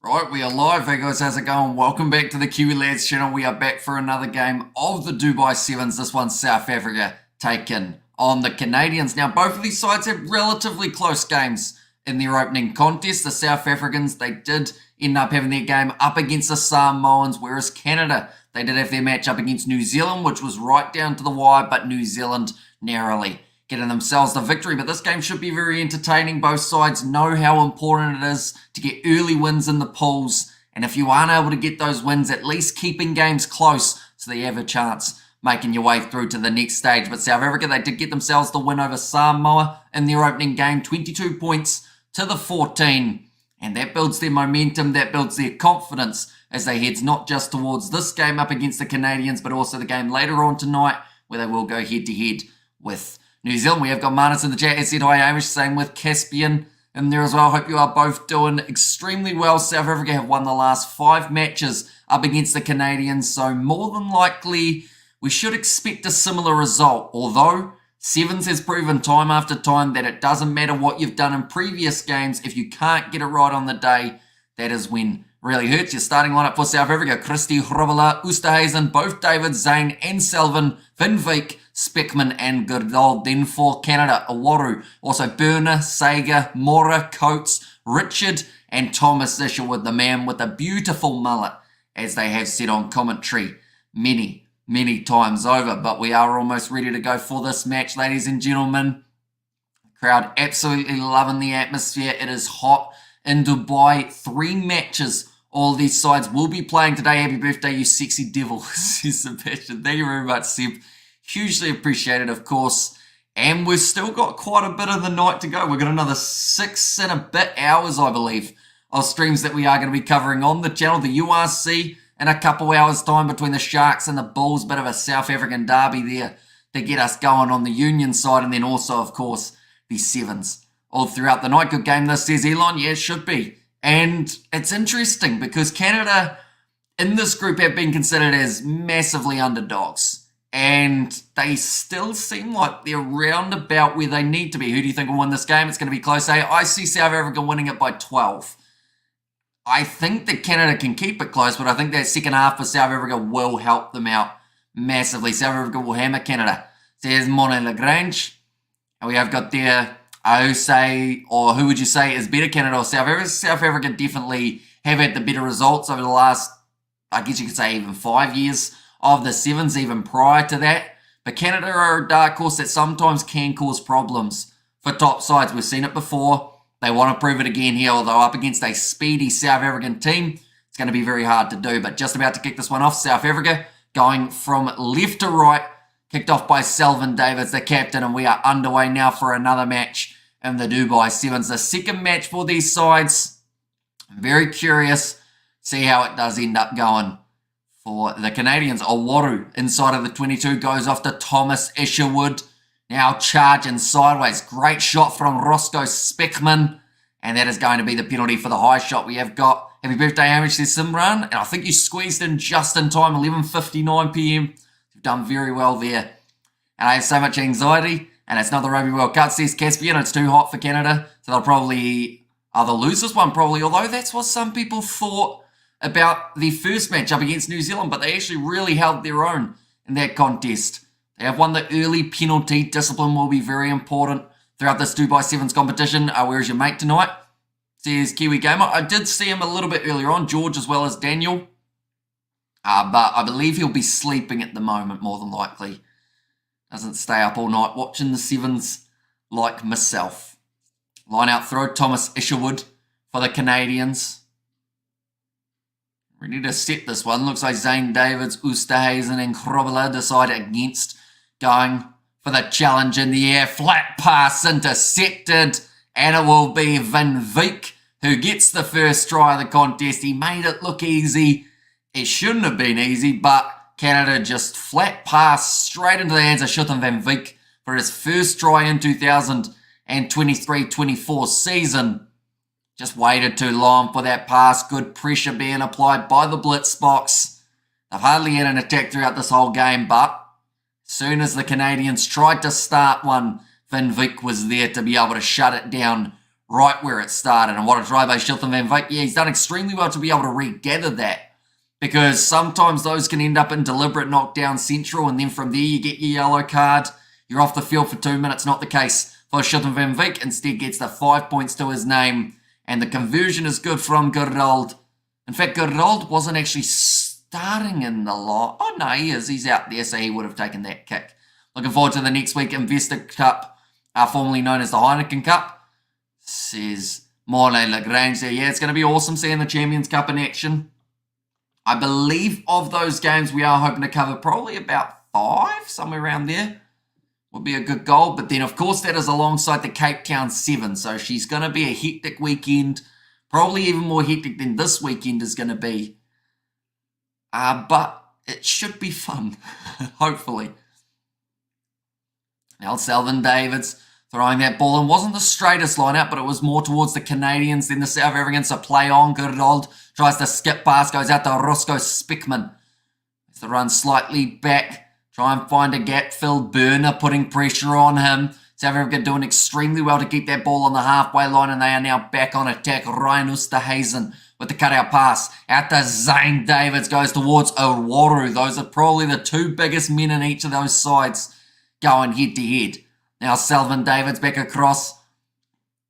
Right, we are live. Hey guys, how's it going? Welcome back to the Kiwi Lads channel. We are back for another game of the Dubai Sevens. This one's South Africa taken on the Canadians. Now, both of these sides had relatively close games in their opening contest. The South Africans, they did end up having their game up against the Samoans, whereas Canada, they did have their match up against New Zealand, which was right down to the wire, but New Zealand narrowly getting themselves the victory. But this game should be very entertaining. Both sides know how important it is to get early wins in the pools. And if you aren't able to get those wins, at least keeping games close so that you have a chance making your way through to the next stage. But South Africa, they did get themselves the win over Samoa in their opening game, 22 points to the 14. And that builds their momentum, that builds their confidence as they head not just towards this game up against the Canadians, but also the game later on tonight where they will go head-to-head with New Zealand. We have got Marnus in the chat. He said hi, Amish, same with Caspian in there as well. Hope you are both doing extremely well. South Africa have won the last 5 matches up against the Canadians, so more than likely we should expect a similar result. Although Sevens has proven time after time that it doesn't matter what you've done in previous games. If you can't get it right on the day, that is when really hurts. Your starting lineup for South Africa: Christie, Hrobela, Oosterhuizen, both David, Zane and Selvin, Van Wyk, Speckman and Goodall. Then for Canada, Awaru, also Burner, Sager, Mora, Coates, Richard and Thomas Isherwood, the man with a beautiful mullet, as they have said on commentary many times over. But we are almost ready to go for this match, ladies and gentlemen. The crowd absolutely loving the atmosphere. It is hot in Dubai. 3 matches all these sides will be playing today. Happy birthday, you sexy devil, says Sebastian. Thank you very much, Seb. Hugely appreciated, of course. And we've still got quite a bit of the night to go. We've got another 6 and a bit hours, I believe, of streams that we are going to be covering on the channel. The URC in a couple hours' time between the Sharks and the Bulls. Bit of a South African derby there to get us going on the Union side. And then also, of course, the Sevens all throughout the night. Good game this, says Elon. Yeah, it should be. And it's interesting because Canada in this group have been considered as massively underdogs. And they still seem like they're round about where they need to be. Who do you think will win this game? It's going to be close. I see South Africa winning it by 12. I think that Canada can keep it close, but I think that second half for South Africa will help them out massively. South Africa will hammer Canada. Says Monet Lagrange. And we have got there, who would you say is better, Canada or South Africa? South Africa definitely have had the better results over the last, I guess you could say, even 5 years of the Sevens, even prior to that. But Canada are a dark horse that sometimes can cause problems for top sides. We've seen it before. They want to prove it again here, although up against a speedy South African team, it's going to be very hard to do. But just about to kick this one off, South Africa going from left to right, kicked off by Selvin Davids, the captain, and we are underway now for another match in the Dubai Sevens. The second match for these sides. I'm very curious, see how it does end up going for the Canadians. Awaru inside of the 22 goes off to Thomas Isherwood. Now charging sideways. Great shot from Roscoe Speckman. And that is going to be the penalty for the high shot. We have got happy birthday, Hamish, says Simran. And I think you squeezed in just in time, 11:59 p.m. You've done very well there. And I have so much anxiety. And it's not the Rugby World Cup, says Caspian. It's too hot for Canada. So they'll probably either lose this one, probably. Although that's what some people thought about the first match up against New Zealand, but they actually really held their own in that contest. They have won the early penalty. Discipline will be very important throughout this Dubai Sevens competition. Where's your mate tonight? Says Kiwi Gamer. I did see him a little bit earlier on, George as well as Daniel. But I believe he'll be sleeping at the moment, more than likely. Doesn't stay up all night watching the Sevens like myself. Line out throw, Thomas Isherwood for the Canadians. Ready to set this one. Looks like Zane Davids, Oosterhuizen and Hrobela decide against going for the challenge in the air. Flat pass intercepted. And it will be Van Wyk who gets the first try of the contest. He made it look easy. It shouldn't have been easy, but Canada just flat pass straight into the hands of Schutten Van Wyk for his first try in 2023-24 season. Just waited too long for that pass. Good pressure being applied by the Blitzboks. They've hardly had an attack throughout this whole game, but as soon as the Canadians tried to start one, Van Wyk was there to be able to shut it down right where it started. And what a try by Shilton Van Wyk. Yeah, he's done extremely well to be able to regather that, because sometimes those can end up in deliberate knockdown central, and then from there you get your yellow card. You're off the field for 2 minutes. Not the case for Shilton Van Wyk. Instead gets the 5 points to his name, and the conversion is good from Gerald. In fact, Gerald wasn't actually starting in the lot. Oh, no, he is. He's out there, so he would have taken that kick. Looking forward to the next week Investor Cup, formerly known as the Heineken Cup. Says Morley Lagrange there. Yeah, it's going to be awesome seeing the Champions Cup in action. I believe of those games we are hoping to cover probably about 5, somewhere around there. Would be a good goal. But then, of course, that is alongside the Cape Town Sevens. So she's going to be a hectic weekend. Probably even more hectic than this weekend is going to be. But it should be fun, hopefully. Now, Selvin Davids throwing that ball in. Wasn't the straightest line out, but it was more towards the Canadians than the South Africans. So play on. Gerald tries to skip pass. Goes out to Roscoe Speckman. Has to run slightly back. Try and find a gap-filled burner, putting pressure on him. South Africa doing extremely well to keep that ball on the halfway line, and they are now back on attack. Ryan Oosterhuizen with the cutout pass. Out to Zane Davids, goes towards Owaru. Those are probably the 2 biggest men in each of those sides going head-to-head. Now Selvin Davids back across.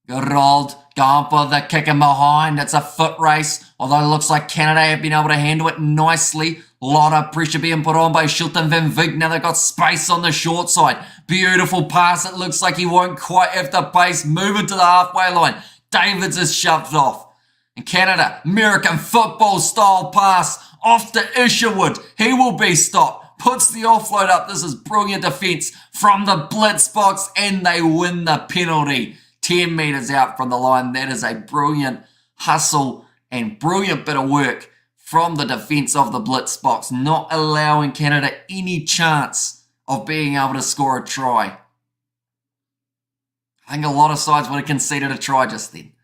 Gerald going for the kick in behind. It's a foot race, although it looks like Canada have been able to handle it nicely. A lot of pressure being put on by Shilton Van Wyk. Now they've got space on the short side. Beautiful pass. It looks like he won't quite have the pace. Moving to the halfway line. Davids is shoved off. And Canada, American football style pass off to Isherwood. He will be stopped. Puts the offload up. This is brilliant defence from the Blitzboks, and they win the penalty. 10 metres out from the line. That is a brilliant hustle and brilliant bit of work from the defence of the Blitzboks, not allowing Canada any chance of being able to score a try. I think a lot of sides would have conceded a try just then.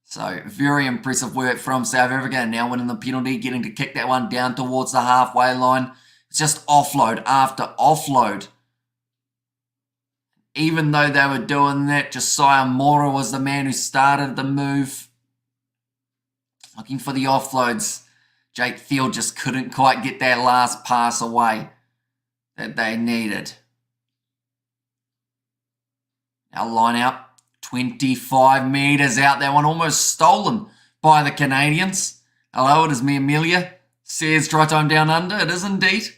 So, very impressive work from South Africa, and now winning the penalty, getting to kick that one down towards the halfway line. It's just offload after offload. Even though they were doing that, Josiah Mora was the man who started the move. Looking for the offloads. Jake Field just couldn't quite get that last pass away that they needed. Now line out. 25 metres out. That one almost stolen by the Canadians. Hello, it is me, Amelia. Says try time down under. It is indeed.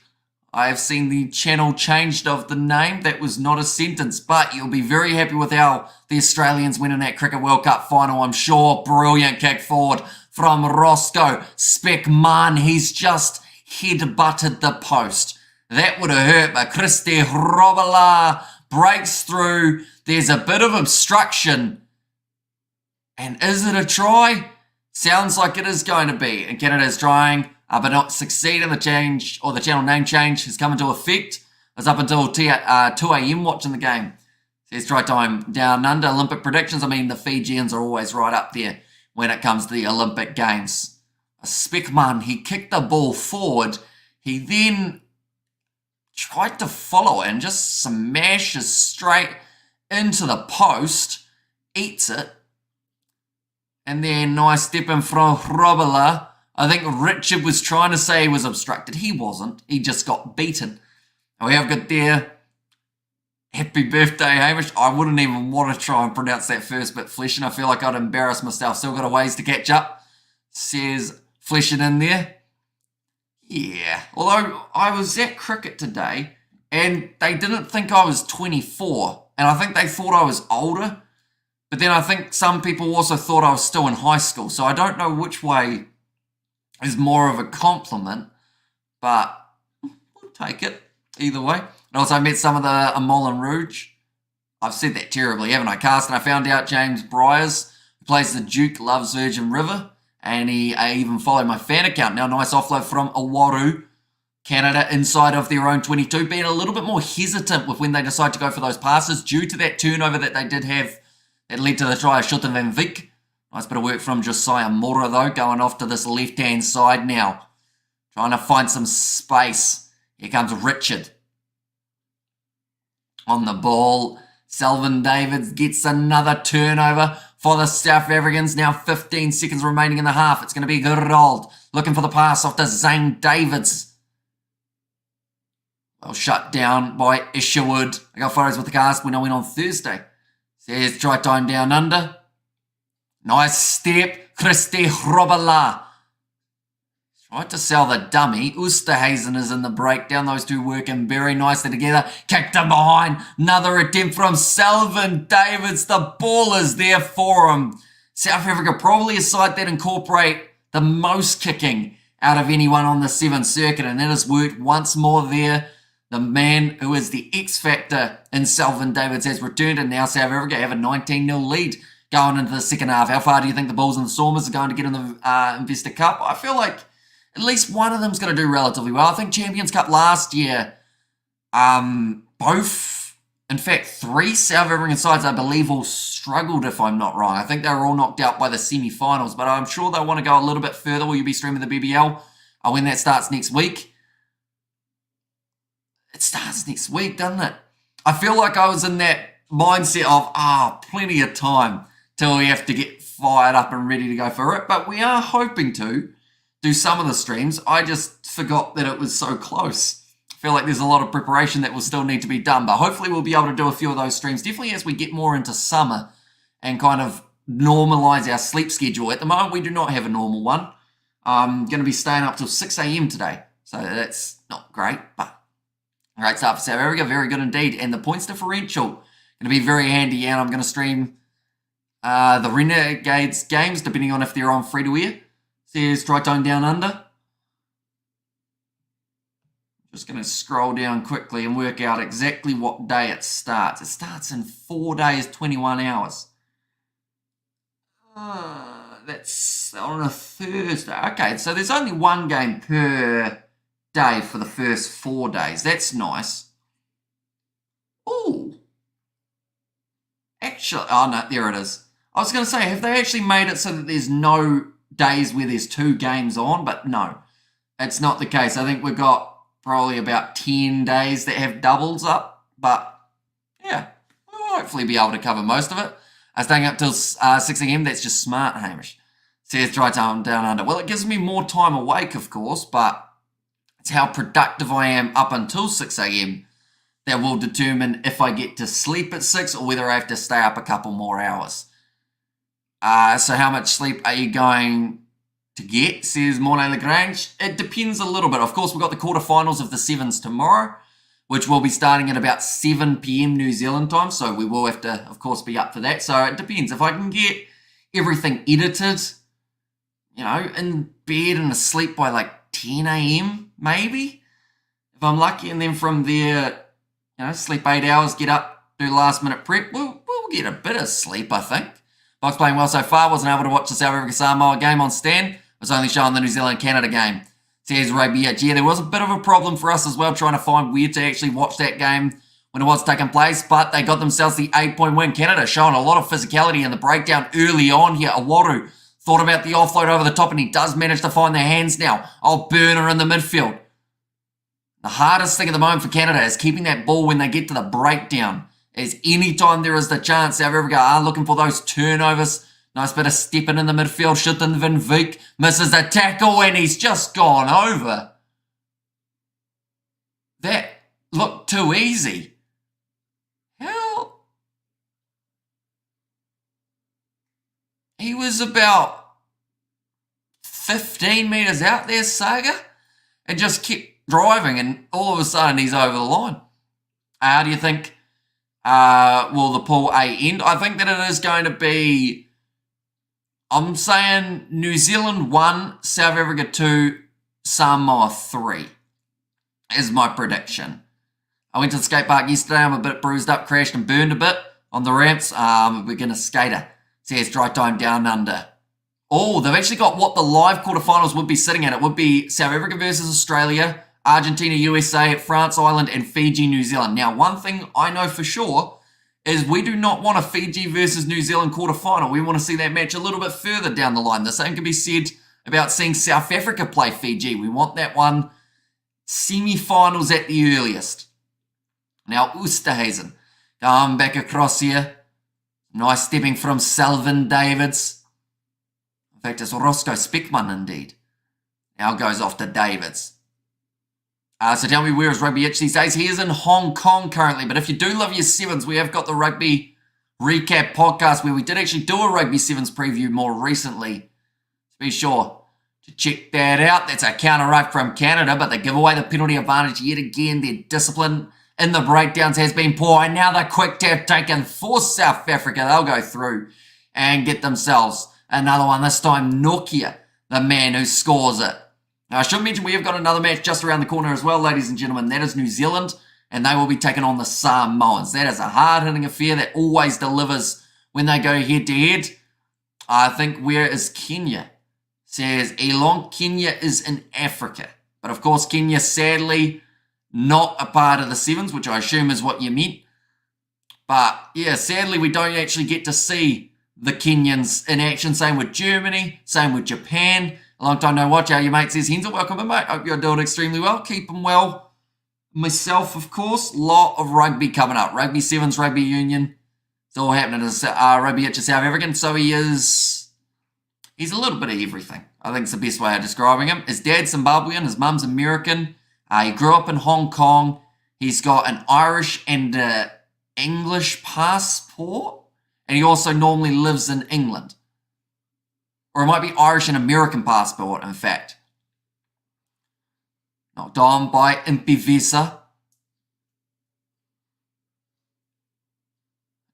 I have seen the channel changed of the name. That was not a sentence, but you'll be very happy with how the Australians win in that Cricket World Cup final, I'm sure. Brilliant kick forward from Roscoe Speckman. He's just head-butted the post. That would have hurt, but Christy Robela breaks through. There's a bit of obstruction. And is it a try? Sounds like it is going to be. And Canada is trying, but not succeeding. The change, or the channel name change, has come into effect. It was up until 2 a.m. watching the game. Says try time down under. Olympic predictions. I mean, the Fijians are always right up there when it comes to the Olympic Games. Speckman, he kicked the ball forward. He then tried to follow it and just smashes straight into the post. Eats it. And then nice step in from Robela. I think Richard was trying to say he was obstructed. He wasn't. He just got beaten. And we have got there. Happy birthday, Hamish. I wouldn't even want to try and pronounce that first bit, Fleshin. I feel like I'd embarrass myself. Still got a ways to catch up. Says Fleshin in there. Yeah. Although I was at cricket today and they didn't think I was 24. And I think they thought I was older. But then I think some people also thought I was still in high school. So I don't know which way is more of a compliment. But we'll take it either way. And also I met some of the Moulin Rouge. I've said that terribly, haven't I, Carsten? I found out James Bryers, who plays the Duke, loves Virgin River. And he even followed my fan account. Now, nice offload from Owaru. Canada inside of their own 22, being a little bit more hesitant with when they decide to go for those passes due to that turnover that they did have that led to the try of Shilton Van Wyk. Nice bit of work from Josiah Mora, though, going off to this left-hand side now. Trying to find some space. Here comes Richard. On the ball, Selvin Davids gets another turnover for the South Africans. Now 15 seconds remaining in the half. It's going to be Gerald looking for the pass off to Zane Davids. Well, shut down by Isherwood. I got photos with the cast when I went on Thursday. Says try time down under. Nice step. Christy Robala. Tried to sell the dummy. Oosterhuizen is in the breakdown. Those two working very nicely together. Kicked him behind. Another attempt from Selvin Davids. The ball is there for him. South Africa probably a side that incorporate the most kicking out of anyone on the Sevens circuit, and it has worked once more there. The man who is the X factor in Selvin Davids has returned, and now South Africa have a 19-0 lead going into the second half. How far do you think the Bulls and the Stormers are going to get in the Investor Cup? I feel like at least one of them is going to do relatively well. I think Champions Cup last year, both, in fact, 3 South African sides, I believe, all struggled, if I'm not wrong. I think they were all knocked out by the semi-finals, but I'm sure they'll want to go a little bit further. Will you be streaming the BBL when that starts next week? It starts next week, doesn't it? I feel like I was in that mindset of, plenty of time till we have to get fired up and ready to go for it, but we are hoping to do some of the streams. I just forgot that it was so close. I feel like there's a lot of preparation that will still need to be done, but hopefully we'll be able to do a few of those streams, definitely as we get more into summer and kind of normalize our sleep schedule. At the moment, we do not have a normal one. I'm going to be staying up till 6 a.m. today, so that's not great, but great start for South Africa, very good indeed. And the points differential going to be very handy, and I'm going to stream the Renegades games, depending on if they're on free-to-air. Says try tone down under. Just going to scroll down quickly and work out exactly what day it starts. It starts in 4 days, 21 hours. That's on a Thursday. Okay, so there's only one game per day for the first 4 days. That's nice. Ooh. Actually, no, there it is. I was going to say, have they actually made it so that there's no days where there's 2 games on? But no, it's not the case. I think we've got probably about 10 days that have doubles up, but yeah, we'll hopefully be able to cover most of it. Staying up till 6 a.m, that's just smart, Hamish. Says try time down under. Well, it gives me more time awake, of course, but it's how productive I am up until 6 a.m. that will determine if I get to sleep at 6 or whether I have to stay up a couple more hours. So how much sleep are you going to get, says Mornay Lagrange? It depends a little bit. Of course, we've got the quarterfinals of the Sevens tomorrow, which will be starting at about 7 p.m. New Zealand time, so we will have to, of course, be up for that. So it depends. If I can get everything edited, in bed and asleep by like 10 a.m, maybe, if I'm lucky, and then from there, sleep 8 hours, get up, do last-minute prep, we'll get a bit of sleep, I think. Box playing well so far. Wasn't able to watch the South Africa Samoa game on Stan. Was only showing the New Zealand-Canada game. Says Rugby. Yeah, there was a bit of a problem for us as well, trying to find where to actually watch that game when it was taking place, but they got themselves the 8-point win. Canada showing a lot of physicality in the breakdown early on here. Awaru thought about the offload over the top, and he does manage to find their hands now. Burner in the midfield. The hardest thing at the moment for Canada is keeping that ball when they get to the breakdown. As anytime there is the chance, South Africa are looking for those turnovers. Nice bit of stepping in the midfield. Schutten Van Veek misses the tackle, and he's just gone over. That looked too easy. How? He was about 15 metres out there, Saga, and just kept driving, and all of a sudden he's over the line. How do you think will the pool A end? I think that it is going to be, I'm saying New Zealand 1, South Africa 2, Samoa 3 is my prediction. I went to the skate park yesterday. I'm a bit bruised up, crashed and burned a bit on the ramps. We're going to skater. Says dry time down under. Oh, they've actually got what the live quarterfinals would be sitting at. It would be South Africa versus Australia, Argentina, USA, France, Ireland, and Fiji, New Zealand. Now, one thing I know for sure is we do not want a Fiji versus New Zealand quarterfinal. We want to see that match a little bit further down the line. The same can be said about seeing South Africa play Fiji. We want that one semi-finals at the earliest. Now, Oosterhuizen going back across here. Nice stepping from Selvin Davids. In fact, it's Roscoe Speckman indeed. Now goes off to Davids. So tell me, where is Rugby Itch these days? He is in Hong Kong currently, but if you do love your sevens, we have got the Rugby Recap podcast where we did actually do a Rugby Sevens preview more recently. So be sure to check that out. That's a counter right from Canada, but they give away the penalty advantage yet again. Their discipline in the breakdowns has been poor, and now the quick tap taken for South Africa. They'll go through and get themselves another one. This time, Nokia, the man who scores it. Now, I should mention we have got another match just around the corner as well, ladies and gentlemen. That is New Zealand, and they will be taking on the Samoans. That is a hard-hitting affair that always delivers when they go head-to-head. I think, where is Kenya? Says Elon, Kenya is in Africa. But, of course, Kenya, sadly, not a part of the Sevens, which I assume is what you meant. But, yeah, sadly, we don't actually get to see the Kenyans in action. Same with Germany, same with Japan. A long time no watch. How you mate? Says Hensel. Welcome in, mate. Hope you're doing extremely well. Keep them well. Myself, of course. Lot of rugby coming up. Rugby Sevens, Rugby Union. It's all happening. Rugby Itch is South African. So he's a little bit of everything. I think it's the best way of describing him. His dad's Zimbabwean. His mum's American. He grew up in Hong Kong. He's got an Irish and English passport. And he also normally lives in England. Or it might be Irish and American passport, in fact. Knocked on by Impivisa.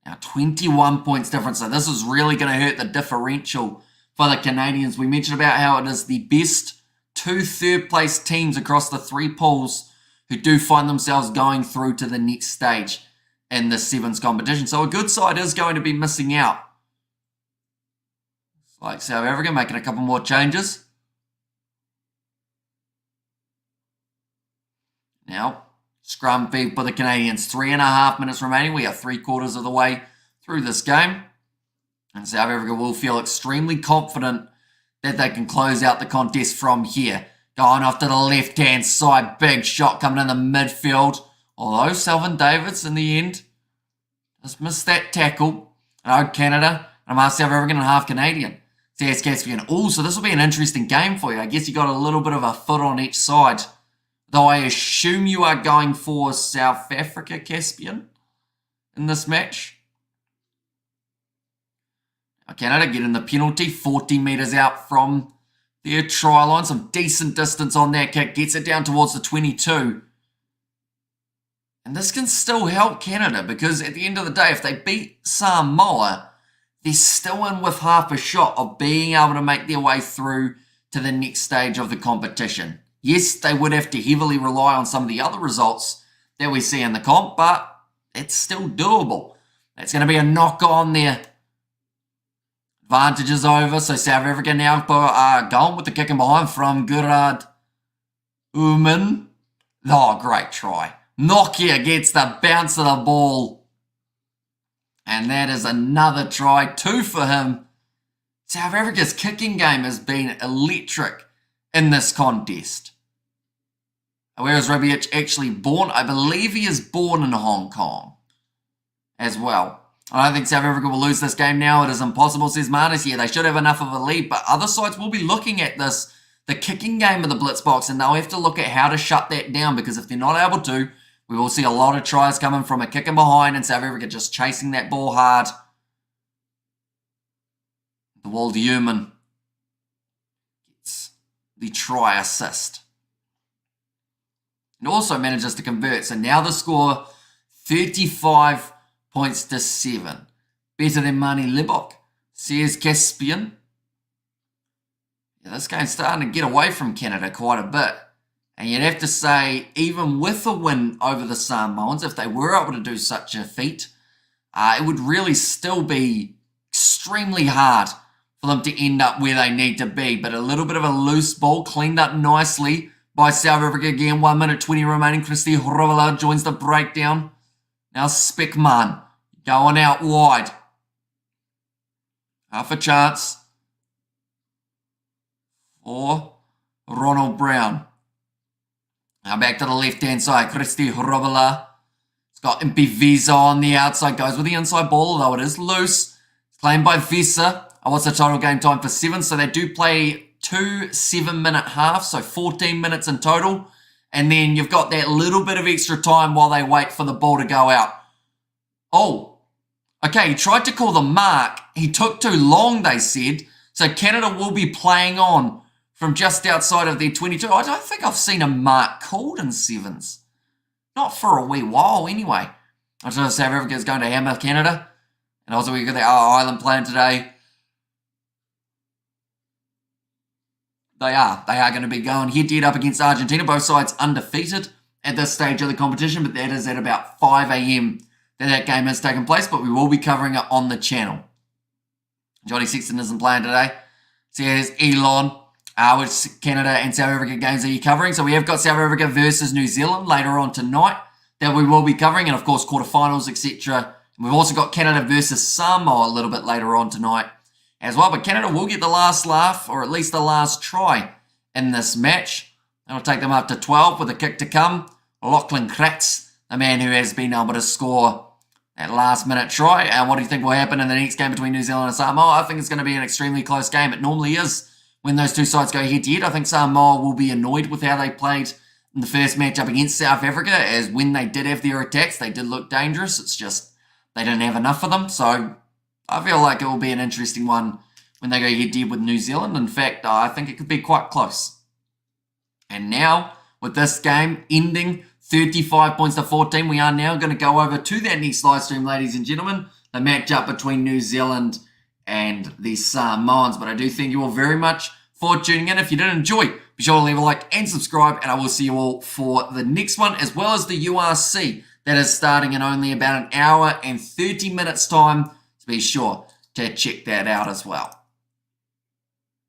Now 21 points difference. So this is really going to hurt the differential for the Canadians. We mentioned about how it is the best 2 third-place teams across the 3 pools who do find themselves going through to the next stage in the Sevens competition. So a good side is going to be missing out. Like South Africa making a couple more changes. Now, scrum feed for the Canadians. 3.5 minutes remaining. We are 3/4 of the way through this game. And South Africa will feel extremely confident that they can close out the contest from here. Going off to the left-hand side. Big shot coming in the midfield. Although Selvin Davids in the end just missed that tackle. And Canada, and I'm half South African and half Canadian. CS Caspian. Oh, so this will be an interesting game for you. I guess you got a little bit of a foot on each side. Though I assume you are going for South Africa, Caspian, in this match. Now Canada getting the penalty, 40 metres out from their try line. Some decent distance on that kick. Gets it down towards the 22. And this can still help Canada because at the end of the day, if they beat Samoa, they're still in with half a shot of being able to make their way through to the next stage of the competition. Yes, they would have to heavily rely on some of the other results that we see in the comp, but it's still doable. It's going to be a knock on there. Advantage is over, so South Africa now going with the kicking behind from Gerard Uman. Oh, great try. Nokia gets the bounce of the ball. And that is another try, 2 for him. South Africa's kicking game has been electric in this contest. Where is Rugby Itch actually born? I believe he is born in Hong Kong as well. I don't think South Africa will lose this game now. It is impossible, says Marnus. Yeah, they should have enough of a lead, but other sides will be looking at this, the kicking game of the Blitzboks, and they'll have to look at how to shut that down because if they're not able to, we will see a lot of tries coming from a kicking behind and South Africa just chasing that ball hard. The Waldy Human gets the try assist. And also manages to convert. So now the score 35 points to 7. Better than Mani Libok, says Caspian. Yeah, this game's starting to get away from Canada quite a bit. And you'd have to say, even with a win over the Samoans, if they were able to do such a feat, it would really still be extremely hard for them to end up where they need to be. But a little bit of a loose ball, cleaned up nicely by South Africa again. 1 minute 20 remaining. Christy Horovala joins the breakdown. Now Speckman going out wide. Half a chance for Ronald Brown. Now back to the left-hand side. Christy Horovala. It's got Impivisa on the outside. Goes with the inside ball, although it is loose. Claimed by Vesa. What's the total game time for Sevens? So they do play 2 7-minute halves, so 14 minutes in total. And then you've got that little bit of extra time while they wait for the ball to go out. Oh, okay, he tried to call the mark. He took too long, they said. So Canada will be playing on from just outside of their 22. I don't think I've seen a mark called in Sevens. Not for a wee while, anyway. I just know South Africa is going to hammer Canada. And also we've got the Ireland playing today. They are going to be going head-to-head up against Argentina. Both sides undefeated at this stage of the competition, but that is at about 5 a.m. that game has taken place, but we will be covering it on the channel. Johnny Sexton isn't playing today. So here's Elon. Which Canada and South Africa games are you covering? So we have got South Africa versus New Zealand later on tonight that we will be covering, and of course quarterfinals, etc. We've also got Canada versus Samoa a little bit later on tonight as well. But Canada will get the last laugh, or at least the last try in this match. That'll take them up to 12 with a kick to come. Lachlan Kratz, the man who has been able to score that last-minute try. And what do you think will happen in the next game between New Zealand and Samoa? I think it's going to be an extremely close game. It normally is when those two sides go head-to-head. I think Samoa will be annoyed with how they played in the first matchup against South Africa, as when they did have their attacks, they did look dangerous. It's just they didn't have enough of them. So I feel like it will be an interesting one when they go head-to-head with New Zealand. In fact, I think it could be quite close. And now, with this game ending 35 points to 14, we are now going to go over to that next live stream, ladies and gentlemen, the matchup between New Zealand and the Samoans. But I do thank you all very much for tuning in. If you did enjoy, be sure to leave a like and subscribe, and I will see you all for the next one, as well as the URC that is starting in only about an hour and 30 minutes time. So be sure to check that out as well.